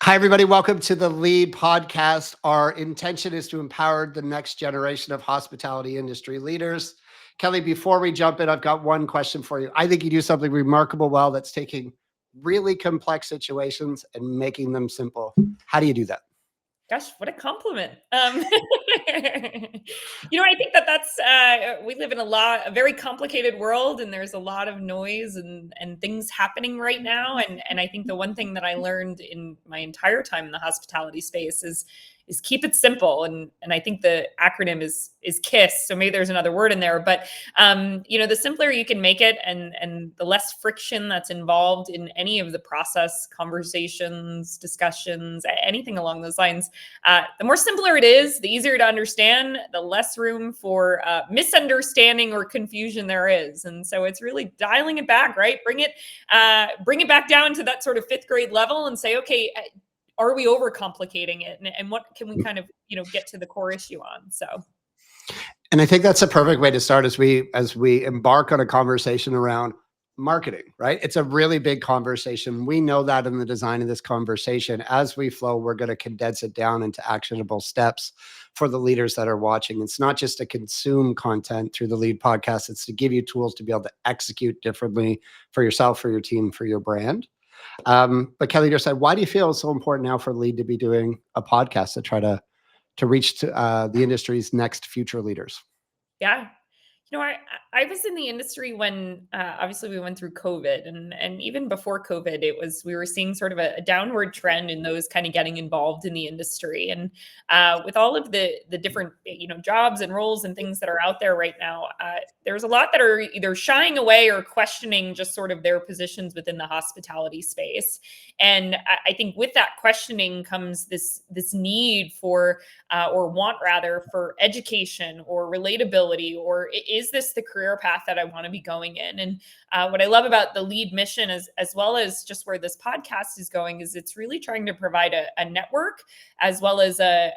Hi, everybody. Welcome to the Lead Podcast. Our intention is to empower the next generation of hospitality industry leaders. Kelly, before we jump in, I've got one question for you. I think you do something remarkable well that's taking really complex situations and making them simple. How do you do that? Gosh, what a compliment. I think that's we live in a very complicated world, and there's a lot of noise and things happening right now. And I think the one thing that I learned in my entire time in the hospitality space is keep it simple. And I think the acronym is KISS. So maybe there's another word in there, but the simpler you can make it, and the less friction that's involved in any of the process, conversations, discussions, anything along those lines. The more simpler it is, the easier to understand, the less room for misunderstanding or confusion there is. And so it's really dialing it back, right? Bring it back down to that sort of fifth grade level and say, okay, are we overcomplicating it? And what can we kind of, get to the core issue on? So. And I think that's a perfect way to start as we embark on a conversation around marketing, right? It's a really big conversation. We know that in the design of this conversation, as we flow, we're going to condense it down into actionable steps for the leaders that are watching. It's not just to consume content through the Lead Podcast. It's to give you tools to be able to execute differently for yourself, for your team, for your brand. But Kelly just said, why do you feel it's so important now for Lead to be doing a podcast to try to reach the industry's next future leaders? Yeah. I was in the industry when obviously we went through COVID, and even before COVID, we were seeing sort of a downward trend in those kind of getting involved in the industry. And with all of the different jobs and roles and things that are out there right now, there's a lot that are either shying away or questioning just sort of their positions within the hospitality space. And I think with that questioning comes this need for or want rather for education or relatability, or is this the career path that I want to be going in? And what I love about the Lead mission, as well as just where this podcast is going, is it's really trying to provide a network as well as a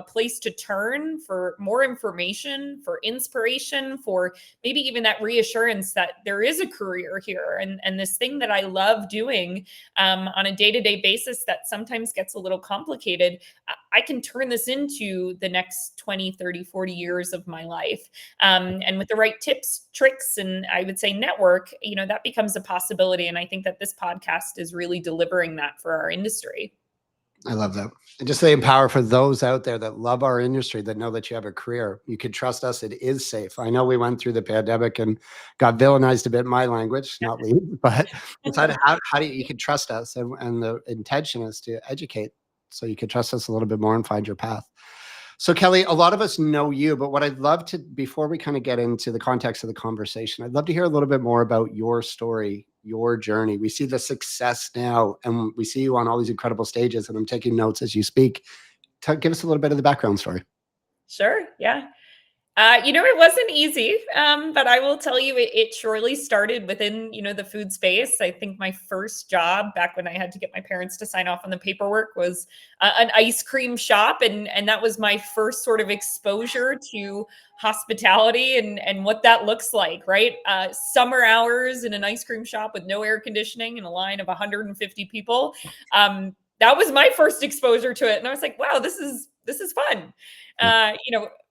place to turn for more information, for inspiration, for maybe even that reassurance that there is a career here, and this thing that I love doing on a day-to-day basis that sometimes gets a little complicated. I can turn this into the next 20, 30, 40 years of my life. And with the right tips, tricks, and I would say network, that becomes a possibility. And I think that this podcast is really delivering that for our industry. I love that. And just the empower for those out there that love our industry, that know that you have a career. You can trust us. It is safe. I know we went through the pandemic and got villainized a bit in my language, not Lead, but how do you can trust us. And the intention is to educate so you can trust us a little bit more and find your path. So Kelly, a lot of us know you, but what I'd love to, before we kind of get into the context of the conversation, I'd love to hear a little bit more about your story, your journey. We see the success now, and we see you on all these incredible stages, and I'm taking notes as you speak. Give us a little bit of the background story. Sure. Yeah. It wasn't easy, but I will tell you, it surely started within, the food space. I think my first job back when I had to get my parents to sign off on the paperwork was an ice cream shop. And that was my first sort of exposure to hospitality and what that looks like, right? Summer hours in an ice cream shop with no air conditioning and a line of 150 people. That was my first exposure to it. And I was like, wow, this is fun.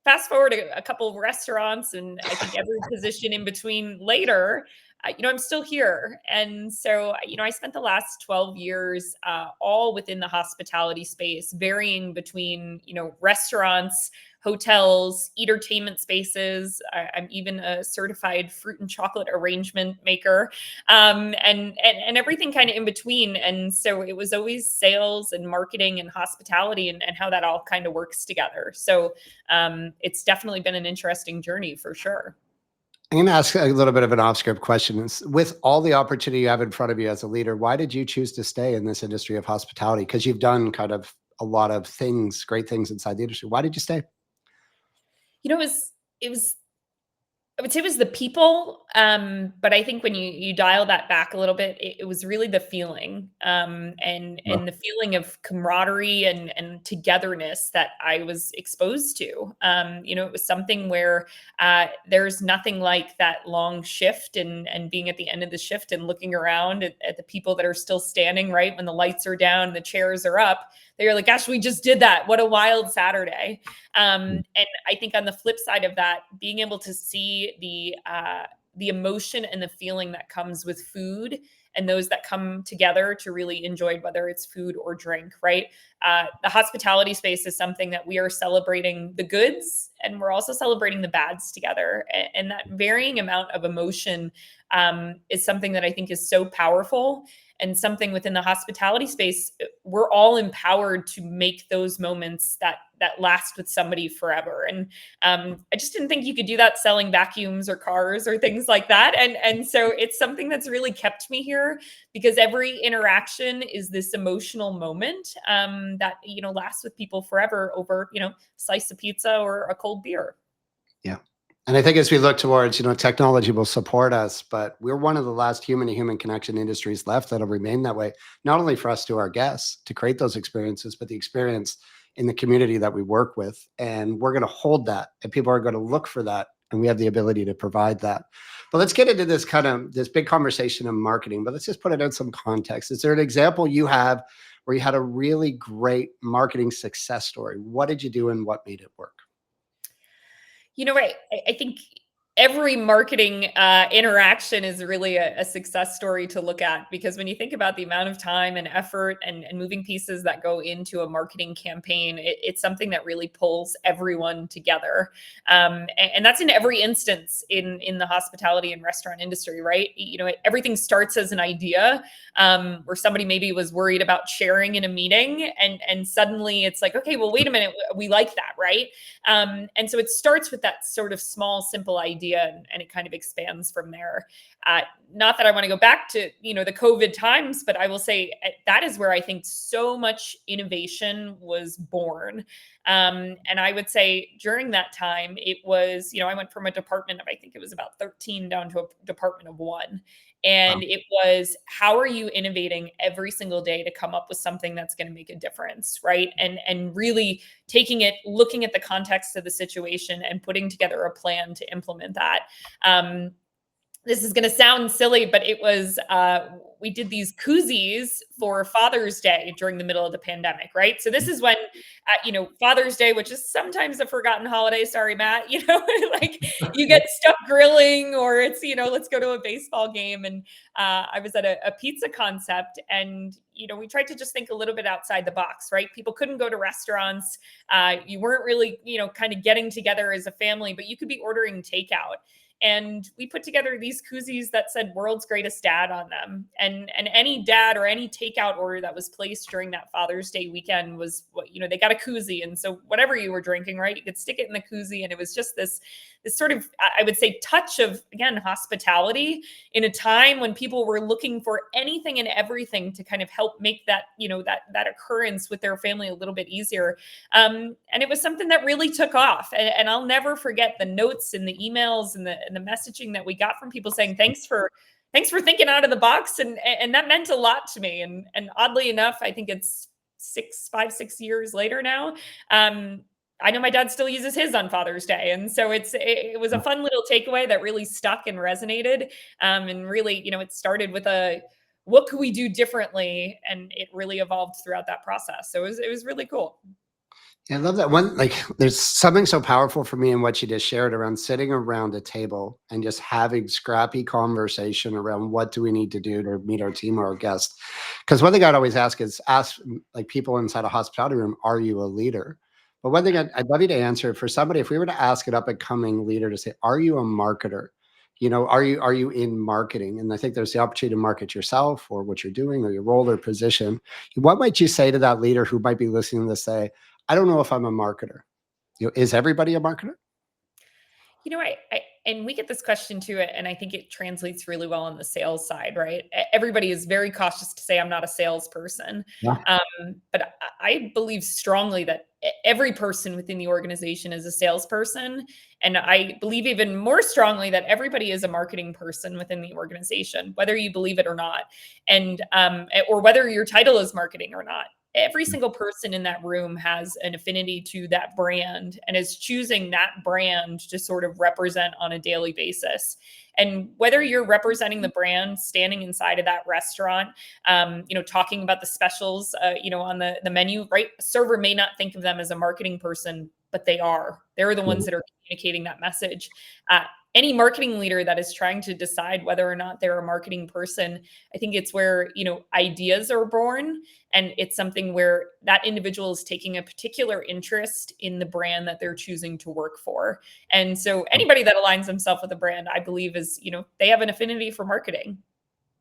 Fast forward a couple of restaurants, and I think every position in between later, I'm still here. And so, I spent the last 12 years all within the hospitality space, varying between, restaurants, hotels, entertainment spaces. I'm even a certified fruit and chocolate arrangement maker, and everything kind of in between. And so it was always sales and marketing and hospitality and how that all kind of works together. So it's definitely been an interesting journey for sure. I'm going to ask a little bit of an off-script question. With all the opportunity you have in front of you as a leader, why did you choose to stay in this industry of hospitality? Because you've done kind of a lot of things, great things inside the industry. Why did you stay? It was I would say it was the people, but I think when you dial that back a little bit, it was really the feeling, and the feeling of camaraderie and togetherness that I was exposed to. It was something where there's nothing like that long shift and being at the end of the shift and looking around at the people that are still standing, right? When the lights are down, the chairs are up. They're like, gosh, we just did that. What a wild Saturday. And I think on the flip side of that, being able to see the emotion and the feeling that comes with food and those that come together to really enjoy, whether it's food or drink, right? The hospitality space is something that we are celebrating the goods and we're also celebrating the bads together. And that varying amount of emotion is something that I think is so powerful, and something within the hospitality space, we're all empowered to make those moments that last with somebody forever. And I just didn't think you could do that selling vacuums or cars or things like that. And so it's something that's really kept me here, because every interaction is this emotional moment that lasts with people forever over a slice of pizza or a cold beer. Yeah. And I think as we look towards, technology will support us, but we're one of the last human to human connection industries left that'll remain that way, not only for us to our guests to create those experiences, but the experience in the community that we work with. And we're going to hold that, and people are going to look for that. And we have the ability to provide that. But let's get into this big conversation of marketing, but let's just put it in some context. Is there an example you have where you had a really great marketing success story? What did you do and what made it work? Right. I think every marketing interaction is really a success story to look at, because when you think about the amount of time and effort and moving pieces that go into a marketing campaign, it's something that really pulls everyone together. And that's in every instance in the hospitality and restaurant industry, right? Everything starts as an idea, where somebody maybe was worried about sharing in a meeting, and suddenly it's like, okay, well, wait a minute, we like that, right? And so it starts with that sort of small, simple idea, and it kind of expands from there. Not that I want to go back to, the COVID times, but I will say that is where I think so much innovation was born. And I would say during that time, it was, I went from a department of, I think it was about 13 down to a department of 1. And Wow. it was, how are you innovating every single day to come up with something that's going to make a difference, right? And really taking it, looking at the context of the situation and putting together a plan to implement that. This is going to sound silly, but it was, we did these koozies for Father's Day during the middle of the pandemic, right? So this is when, Father's Day, which is sometimes a forgotten holiday. Sorry, Matt, like you get stuck grilling, or it's, let's go to a baseball game. And I was at a pizza concept, and, we tried to just think a little bit outside the box, right? People couldn't go to restaurants. You weren't really, kind of getting together as a family, but you could be ordering takeout. And we put together these koozies that said "World's Greatest Dad" on them. And any dad or any takeout order that was placed during that Father's Day weekend was what, they got a koozie. And so whatever you were drinking, right, you could stick it in the koozie. And it was just this sort of, I would say, touch of, again, hospitality in a time when people were looking for anything and everything to kind of help make that, that occurrence with their family a little bit easier. And it was something that really took off. And I'll never forget the notes and the emails and the messaging that we got from people saying, thanks for thinking out of the box. And that meant a lot to me. And oddly enough, I think it's 6 years later now. I know my dad still uses his on Father's Day. And so it was a fun little takeaway that really stuck and resonated. And really, it started with what could we do differently? And it really evolved throughout that process. So it was really cool. Yeah, I love that one. Like, there's something so powerful for me in what you just shared around sitting around a table and just having scrappy conversation around what do we need to do to meet our team or our guests. Because one thing I'd always ask like people inside a hospitality room, are you a leader? But one thing I'd love you to answer for somebody, if we were to ask an up and coming leader to say, are you a marketer? Are you in marketing? And I think there's the opportunity to market yourself or what you're doing or your role or position. What might you say to that leader who might be listening to say, I don't know if I'm a marketer? Is everybody a marketer? You know, I And we get this question too, and I think it translates really well on the sales side, right? Everybody is very cautious to say, I'm not a salesperson. Yeah. But I believe strongly that every person within the organization is a salesperson. And I believe even more strongly that everybody is a marketing person within the organization, whether you believe it or not, and or whether your title is marketing or not. Every single person in that room has an affinity to that brand and is choosing that brand to sort of represent on a daily basis. And whether you're representing the brand, standing inside of that restaurant, talking about the specials, on the menu, right? A server may not think of them as a marketing person, but they are. They're the ones that are communicating that message. Any marketing leader that is trying to decide whether or not they're a marketing person, I think it's where, ideas are born. And it's something where that individual is taking a particular interest in the brand that they're choosing to work for. And so anybody that aligns themselves with a brand, I believe is, they have an affinity for marketing.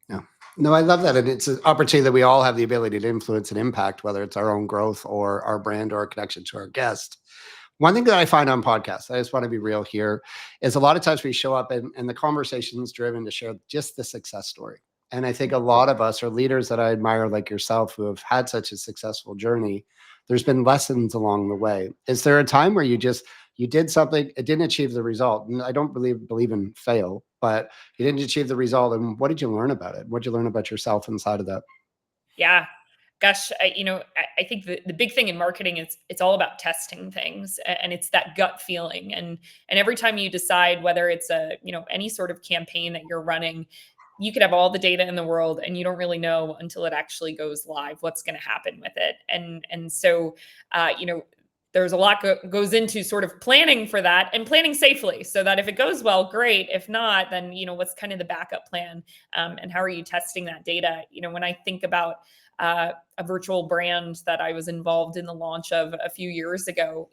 Yeah. No, I love that. And it's an opportunity that we all have the ability to influence and impact, whether it's our own growth or our brand or our connection to our guest. One thing that I find on podcasts, I just want to be real here, is a lot of times we show up and the conversation is driven to share just the success story. And I think a lot of us are leaders that I admire, like yourself, who have had such a successful journey. There's been lessons along the way. Is there a time where you did something, it didn't achieve the result? And I don't believe in fail, but you didn't achieve the result. And what did you learn about it? What did you learn about yourself inside of that? Yeah. Gosh, I think the big thing in marketing is it's all about testing things, and it's that gut feeling. And every time you decide whether it's any sort of campaign that you're running, you could have all the data in the world and you don't really know until it actually goes live what's going to happen with it. And so, there's a lot goes into sort of planning for that and planning safely so that if it goes well, great. If not, then, what's kind of the backup plan, and how are you testing that data? When I think about a virtual brand that I was involved in the launch of a few years ago,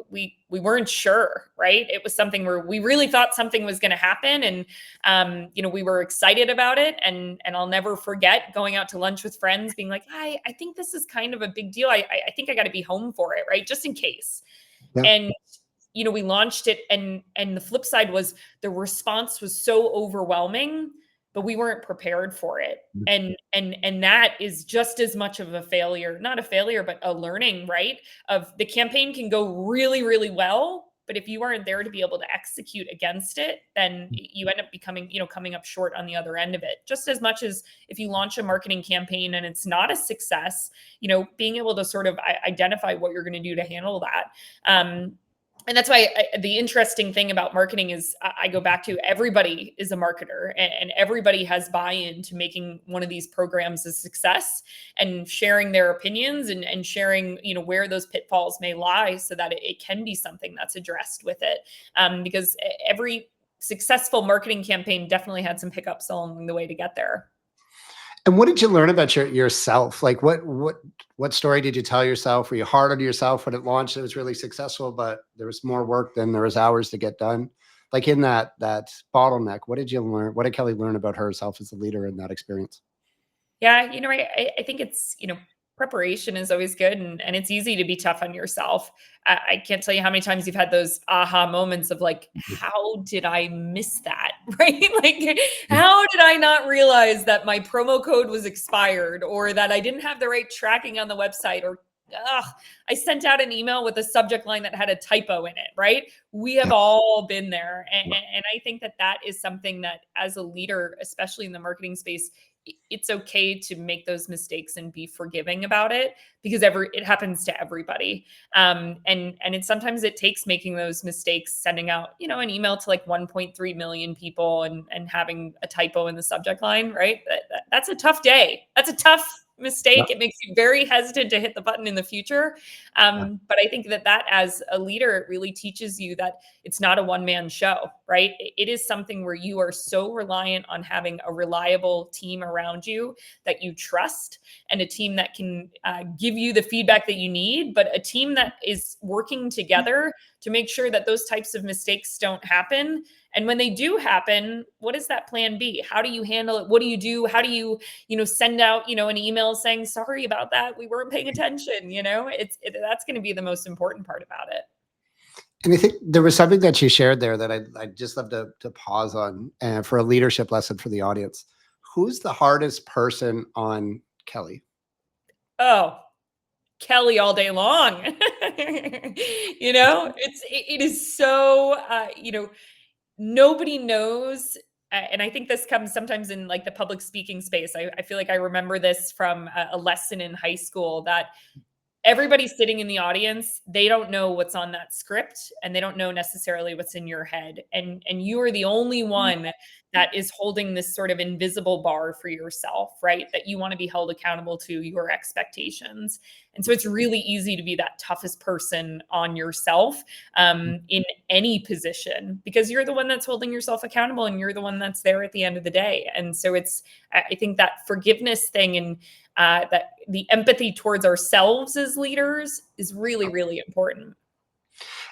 we weren't sure, right? It was something where we really thought something was going to happen, and we were excited about it. And I'll never forget going out to lunch with friends, being like, I think this is kind of a big deal. I think I got to be home for it, right? Just in case. Yeah. And we launched it, and the flip side was the response was so overwhelming, but we weren't prepared for it. And that is just as much of a failure, not a failure, but a learning, right? Of the campaign can go really, really well, but if you aren't there to be able to execute against it, then you end up becoming, coming up short on the other end of it. Just as much as if you launch a marketing campaign and it's not a success, being able to sort of identify what you're going to do to handle that. And that's why the interesting thing about marketing is I go back to everybody is a marketer, and everybody has buy-in to making one of these programs a success and sharing their opinions and sharing, where those pitfalls may lie so that it can be something that's addressed with it. Because every successful marketing campaign definitely had some hiccups along the way to get there. And what did you learn about yourself? Like what story did you tell yourself? Were you hard on yourself when it launched? It was really successful, but there was more work than there was hours to get done. Like in that bottleneck, what did you learn? What did Kelly learn about herself as a leader in that experience? Yeah, I think it's, preparation is always good, and it's easy to be tough on yourself. I can't tell you how many times you've had those aha moments of like, how did I miss that? Right? Like, how did I not realize that my promo code was expired, or that I didn't have the right tracking on the website, or I sent out an email with a subject line that had a typo in it, right? We have all been there. And I think that is something that as a leader, especially in the marketing space, it's okay to make those mistakes and be forgiving about it, because it happens to everybody. And sometimes it takes making those mistakes, sending out, an email to like 1.3 million people and having a typo in the subject line, right? That's a tough day. That's a tough mistake. It makes you very hesitant to hit the button in the future. But I think that as a leader, it really teaches you that it's not a one-man show, right? It is something where you are so reliant on having a reliable team around you that you trust, and a team that can give you the feedback that you need, but a team that is working together to make sure that those types of mistakes don't happen. And when they do happen, what is that plan B? How do you handle it? What do you do? How do you, send out, an email saying, sorry about that, we weren't paying attention, that's going to be the most important part about it. And I think there was something that you shared there that I'd just love to pause on for a leadership lesson for the audience. Who's the hardest person on Kelly? Oh, Kelly all day long. It is so, nobody knows. And I think this comes sometimes in like the public speaking space. I feel like I remember this from a lesson in high school that everybody sitting in the audience, they don't know what's on that script and they don't know necessarily what's in your head. And you are the only one that is holding this sort of invisible bar for yourself, right? That you want to be held accountable to your expectations. And so it's really easy to be that toughest person on yourself in any position because you're the one that's holding yourself accountable and you're the one that's there at the end of the day. And so I think that forgiveness thing and that the empathy towards ourselves as leaders is really, really important.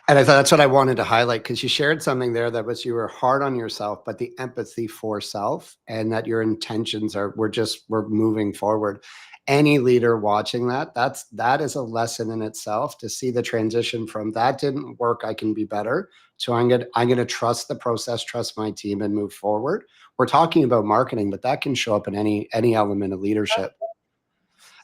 And I thought that's what I wanted to highlight because you shared something there that was you were hard on yourself, but the empathy for self and that your intentions we're moving forward. Any leader watching that is a lesson in itself to see the transition from that didn't work, I can be better. So I'm gonna trust the process, trust my team, and move forward. We're talking about marketing, but that can show up in any element of leadership.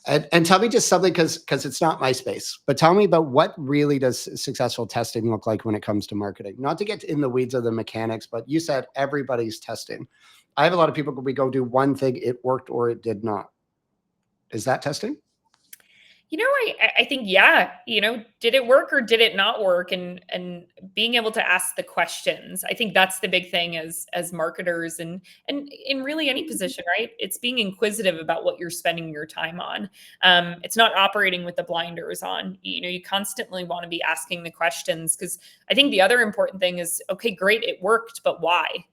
And tell me just something because it's not my space, but tell me about what really does successful testing look like when it comes to marketing? Not to get in the weeds of the mechanics, but you said everybody's testing. I have a lot of people, we go do one thing, it worked or it did not. Is that testing? I think, yeah, did it work or did it not work? And being able to ask the questions, I think that's the big thing as marketers and in really any position, right? It's being inquisitive about what you're spending your time on. It's not operating with the blinders on. You constantly want to be asking the questions because I think the other important thing is, okay, great, it worked, but why?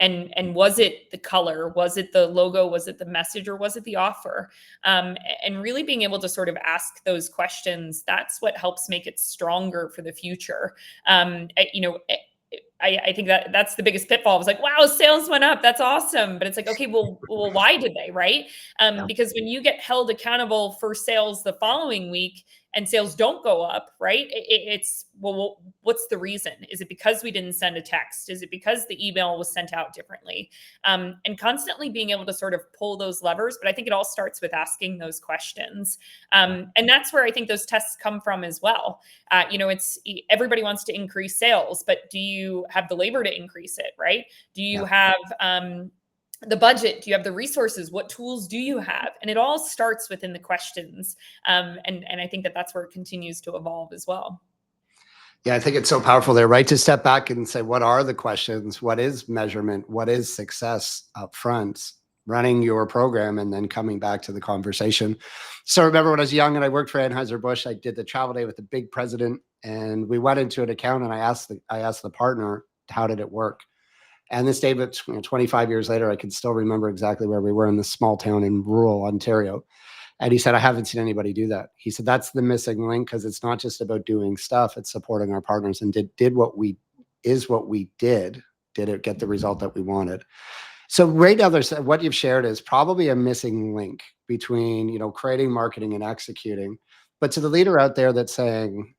And was it the color? Was it the logo? Was it the message? Or was it the offer? And really being able to sort of ask those questions, that's what helps make it stronger for the future. I think that's the biggest pitfall. I was like, wow, sales went up. That's awesome. But it's like, okay, well, why did they, right? Yeah. Because when you get held accountable for sales the following week and sales don't go up, right? It's, well, what's the reason? Is it because we didn't send a text? Is it because the email was sent out differently? And constantly being able to sort of pull those levers. But I think it all starts with asking those questions. And that's where I think those tests come from as well. It's everybody wants to increase sales, but do you have the labor to increase it, right? Do you have the budget? Do you have the resources? What tools do you have? And it all starts within the questions. And I think that's where it continues to evolve as well. Yeah, I think it's so powerful there, right? To step back and say, what are the questions? What is measurement? What is success up front? Running your program and then coming back to the conversation. So I remember when I was young and I worked for Anheuser-Busch, I did the travel day with the big president and we went into an account and I asked the partner, how did it work? And this day, but 25 years later, I can still remember exactly where we were in this small town in rural Ontario. And he said, I haven't seen anybody do that. He said, that's the missing link because it's not just about doing stuff, it's supporting our partners. And did what we did it get the result that we wanted? So right now, what you've shared is probably a missing link between, creating, marketing, and executing. But to the leader out there that's saying,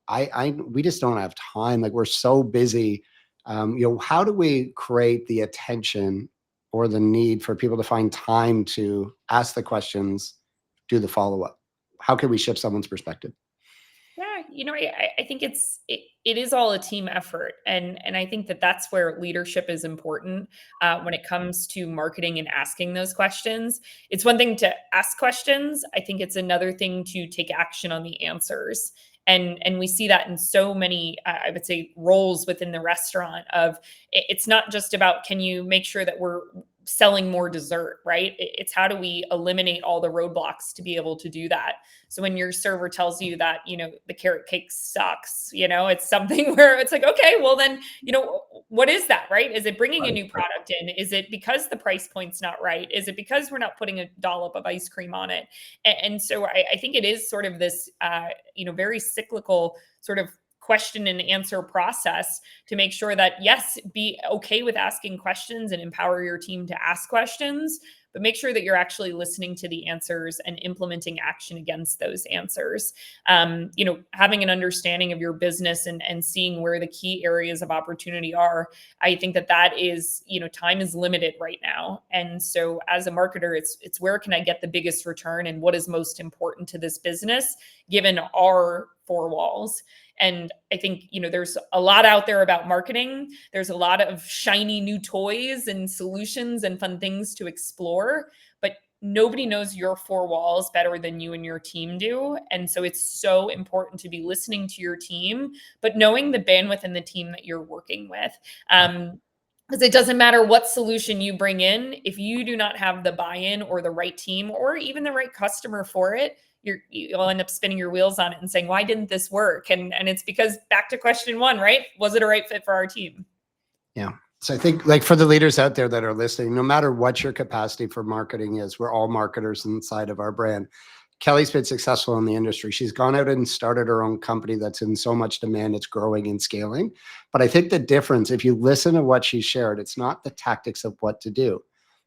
we just don't have time. Like we're so busy. How do we create the attention or the need for people to find time to ask the questions, do the follow-up? How can we shift someone's perspective? Yeah, I think it is all a team effort, and I think that's where leadership is important when it comes to marketing and asking those questions. It's one thing to ask questions. I think it's another thing to take action on the answers. And we see that in so many, I would say, roles within the restaurant. It's not just about can you make sure that we're selling more dessert, right? It's how do we eliminate all the roadblocks to be able to do that. So when your server tells you that, the carrot cake sucks, it's something where it's like, okay, well then, what is that, right? Is it bringing a new product in? Is it because the price point's not right? Is it because we're not putting a dollop of ice cream on it? And so I think it is sort of this, very cyclical sort of question and answer process to make sure that, yes, be okay with asking questions and empower your team to ask questions, but make sure that you're actually listening to the answers and implementing action against those answers. Having an understanding of your business and seeing where the key areas of opportunity are. I think that is, time is limited right now. And so as a marketer, it's where can I get the biggest return and what is most important to this business given our four walls. And I think, there's a lot out there about marketing. There's a lot of shiny new toys and solutions and fun things to explore, but nobody knows your four walls better than you and your team do. And so it's so important to be listening to your team, but knowing the bandwidth in the team that you're working with. Because it doesn't matter what solution you bring in, if you do not have the buy-in or the right team or even the right customer for it, you'll end up spinning your wheels on it and saying, why didn't this work? And it's because, back to question one, right? Was it a right fit for our team? Yeah. So I think, like, for the leaders out there that are listening, no matter what your capacity for marketing is, we're all marketers inside of our brand. Kelly's been successful in the industry. She's gone out and started her own company that's in so much demand, it's growing and scaling. But I think the difference, if you listen to what she shared, it's not the tactics of what to do.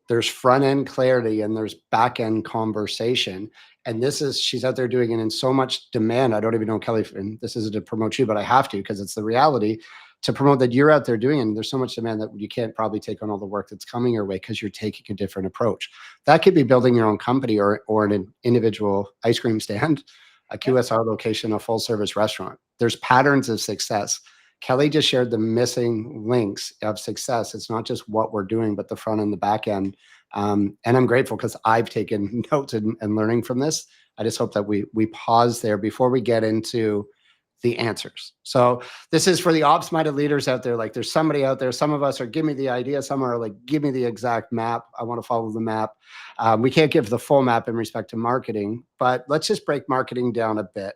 There's front end clarity and there's back end conversation. And she's out there doing it in so much demand. I don't even know, Kelly, and this isn't to promote you, but I have to, because it's the reality, to promote that you're out there doing it. And there's so much demand that you can't probably take on all the work that's coming your way because you're taking a different approach. That could be building your own company or an individual ice cream stand, a QSR location, a full service restaurant. There's patterns of success. Kelly just shared the missing links of success. It's not just what we're doing, but the front and the back end. And I'm grateful because I've taken notes and learning from this. I just hope that we pause there before we get into the answers. So this is for the ops-minded leaders out there. Like, there's somebody out there. Some of us are, give me the idea. Some are like, give me the exact map. I want to follow the map. We can't give the full map in respect to marketing, but let's just break marketing down a bit.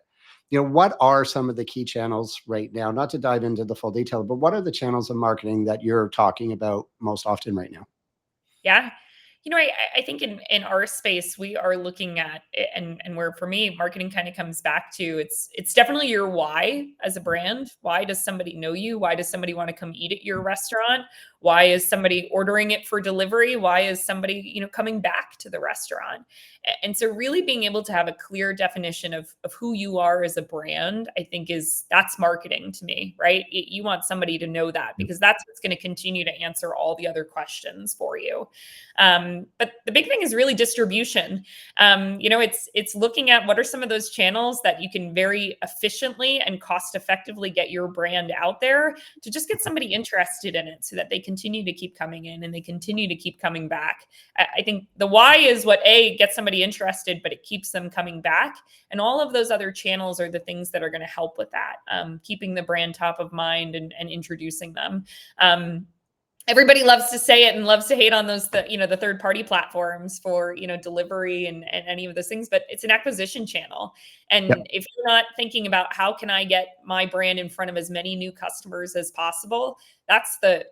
What are some of the key channels right now? Not to dive into the full detail, but what are the channels of marketing that you're talking about most often right now? Yeah. I think in our space, we are looking at it, and where for me, marketing kind of comes back to it's definitely your why as a brand. Why does somebody know you? Why does somebody want to come eat at your restaurant? Why is somebody ordering it for delivery? Why is somebody, coming back to the restaurant? And so really being able to have a clear definition of who you are as a brand, I think that's marketing to me, right? You want somebody to know that because that's what's going to continue to answer all the other questions for you. But the big thing is really distribution. It's looking at what are some of those channels that you can very efficiently and cost effectively get your brand out there to just get somebody interested in it so that they continue to keep coming in and they continue to keep coming back. I think the why is what gets somebody interested, but it keeps them coming back. And all of those other channels are the things that are going to help with that, keeping the brand top of mind and introducing them. Everybody loves to say it and loves to hate on the third party platforms for, delivery and any of those things, but it's an acquisition channel. And Yep. if you're not thinking about how can I get my brand in front of as many new customers as possible, that's the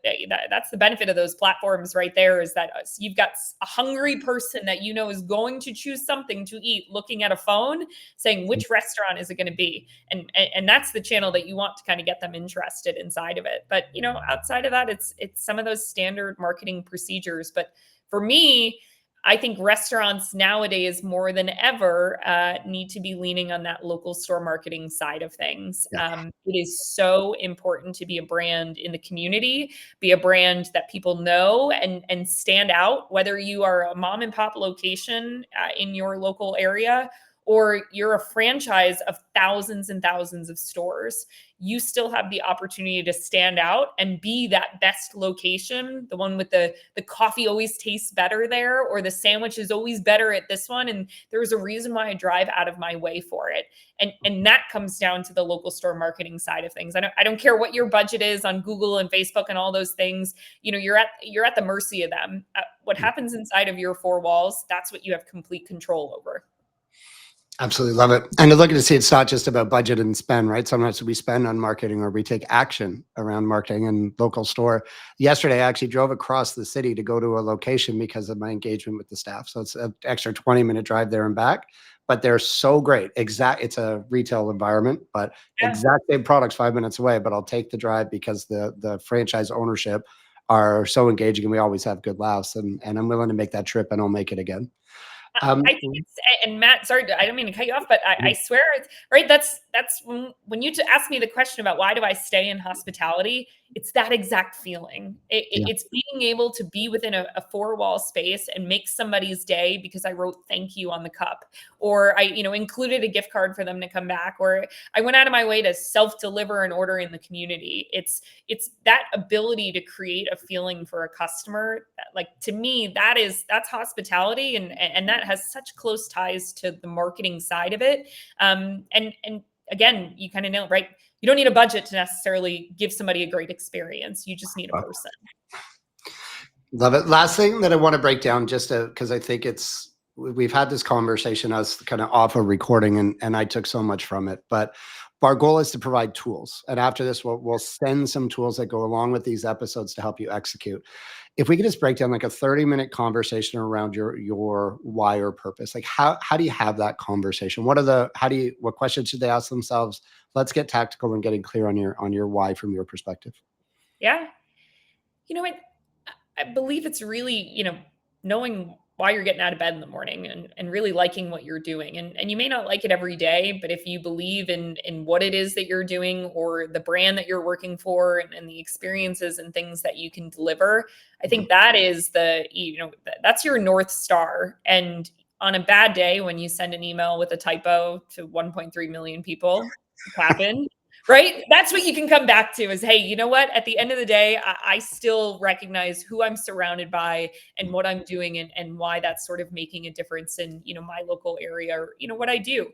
benefit of those platforms right there, is that you've got a hungry person that is going to choose something to eat, looking at a phone saying, which restaurant is it going to be? And that's the channel that you want to kind of get them interested inside of it. But, outside of that, it's some of those standard marketing procedures. But for me, I think restaurants nowadays more than ever need to be leaning on that local store marketing side of things. Yeah. It is so important to be a brand in the community, be a brand that people know and stand out, whether you are a mom and pop location in your local area or you're a franchise of thousands and thousands of stores. You still have the opportunity to stand out and be that best location, the one with the coffee always tastes better there, or the sandwich is always better at this one. And there's a reason why I drive out of my way for it. And that comes down to the local store marketing side of things. I don't care what your budget is on Google and Facebook and all those things. You're at the mercy of them. What happens inside of your four walls, that's what you have complete control over. Absolutely love it. And to look at it, see, it's not just about budget and spend, right? Sometimes we spend on marketing or we take action around marketing and local store. Yesterday, I actually drove across the city to go to a location because of my engagement with the staff. So it's an extra 20-minute drive there and back, but they're so great. It's a retail environment, but exact same products 5 minutes away, but I'll take the drive because the franchise ownership are so engaging, and we always have good laughs. And I'm willing to make that trip, and I'll make it again. I think it's, and Matt, sorry, I don't mean to cut you off, but I swear it's right. That's when you ask me the question about why do I stay in hospitality, it's that exact feeling. It's being able to be within a four-wall space and make somebody's day because I wrote thank you on the cup, or I, included a gift card for them to come back, or I went out of my way to self-deliver an order in the community. It's that ability to create a feeling for a customer. Like, to me, that's hospitality, and that has such close ties to the marketing side of it. And again, you kind of know, right? You don't need a budget to necessarily give somebody a great experience. You just need a person. Love it. Last thing that I want to break down, just because I think we've had this conversation us kind of off of recording, and I took so much from it, but our goal is to provide tools. And after this, we'll send some tools that go along with these episodes to help you execute. If we could just break down like a 30-minute conversation around your why or purpose, like how do you have that conversation? What questions should they ask themselves? Let's get tactical and getting clear on your why from your perspective. Yeah. I believe it's really, knowing why you're getting out of bed in the morning, and really liking what you're doing. And you may not like it every day, but if you believe in what it is that you're doing, or the brand that you're working for, and the experiences and things that you can deliver, I think that is that's your North Star. And on a bad day, when you send an email with a typo to 1.3 million people, happen. Right? That's what you can come back to is, hey, you know what? At the end of the day, I still recognize who I'm surrounded by and what I'm doing, and why that's sort of making a difference in, my local area, or, what I do.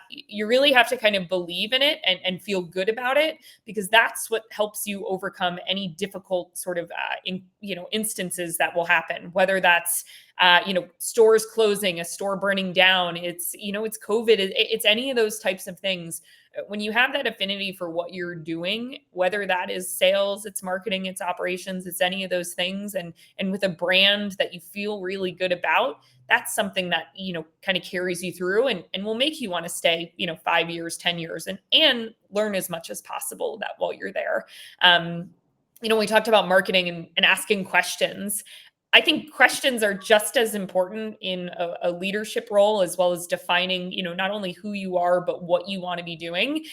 You really have to kind of believe in it and feel good about it, because that's what helps you overcome any difficult sort of, instances that will happen, whether that's, stores closing, a store burning down, it's COVID, it's any of those types of things. When you have that affinity for what you're doing, whether that is sales, it's marketing, it's operations, it's any of those things, and with a brand that you feel really good about, that's something that, kind of carries you through, and will make you want to stay, 5 years, 10 years, and learn as much as possible that while you're there. We talked about marketing and asking questions. I think questions are just as important in a leadership role, as well as defining, not only who you are, but what you want to be doing.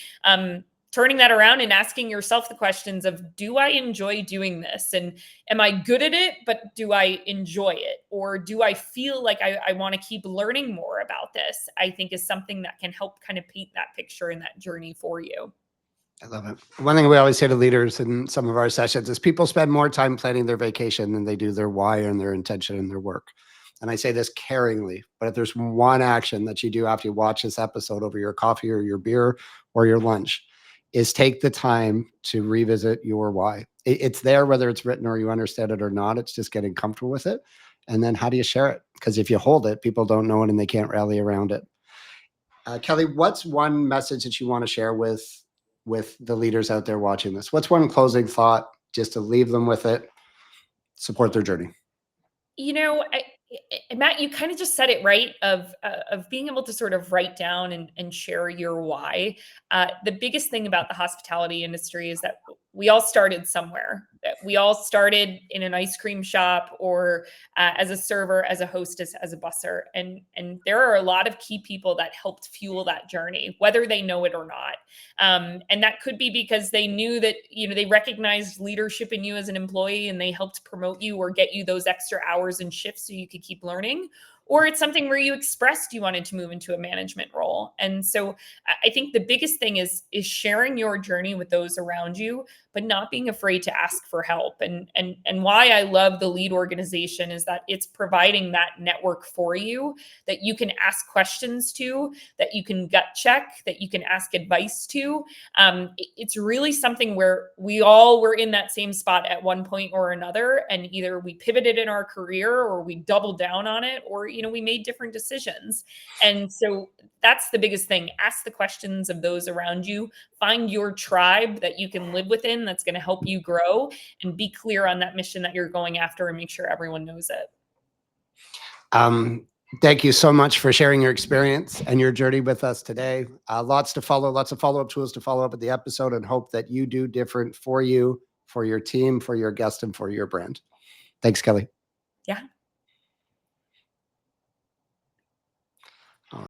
Turning that around and asking yourself the questions of, do I enjoy doing this? And am I good at it, but do I enjoy it? Or do I feel like I want to keep learning more about this? I think is something that can help kind of paint that picture and that journey for you. I love it. One thing we always say to leaders in some of our sessions is people spend more time planning their vacation than they do their why and their intention in their work. And I say this caringly, but if there's one action that you do after you watch this episode over your coffee or your beer or your lunch, is take the time to revisit your why. It's there, whether it's written or you understand it or not. It's just getting comfortable with it. And then how do you share it? Because if you hold it, people don't know it and they can't rally around it. Kelly, what's one message that you want to share with the leaders out there watching this? What's one closing thought just to leave them with it, support their journey? Matt, you kind of just said it right, of being able to sort of write down and share your why. The biggest thing about the hospitality industry is that we all started somewhere. We all started in an ice cream shop, or as a server, as a hostess, as a busser. And there are a lot of key people that helped fuel that journey, whether they know it or not. And that could be because they knew that, they recognized leadership in you as an employee, and they helped promote you or get you those extra hours and shifts so you could keep learning. Or it's something where you expressed you wanted to move into a management role. And so I think the biggest thing is sharing your journey with those around you, but not being afraid to ask for help. And why I love the LEAD organization is that it's providing that network for you that you can ask questions to, that you can gut check, that you can ask advice to. It's really something where we all were in that same spot at one point or another, and either we pivoted in our career, or we doubled down on it, or we made different decisions. And so that's the biggest thing. Ask the questions of those around you. Find your tribe that you can live within, that's going to help you grow, and be clear on that mission that you're going after, and make sure everyone knows it. Thank you so much for sharing your experience and your journey with us today. Lots to follow, lots of follow-up tools to follow up with the episode, and hope that you do different for you for your team, for your guest, and for your brand. Thanks, Kelly. Yeah.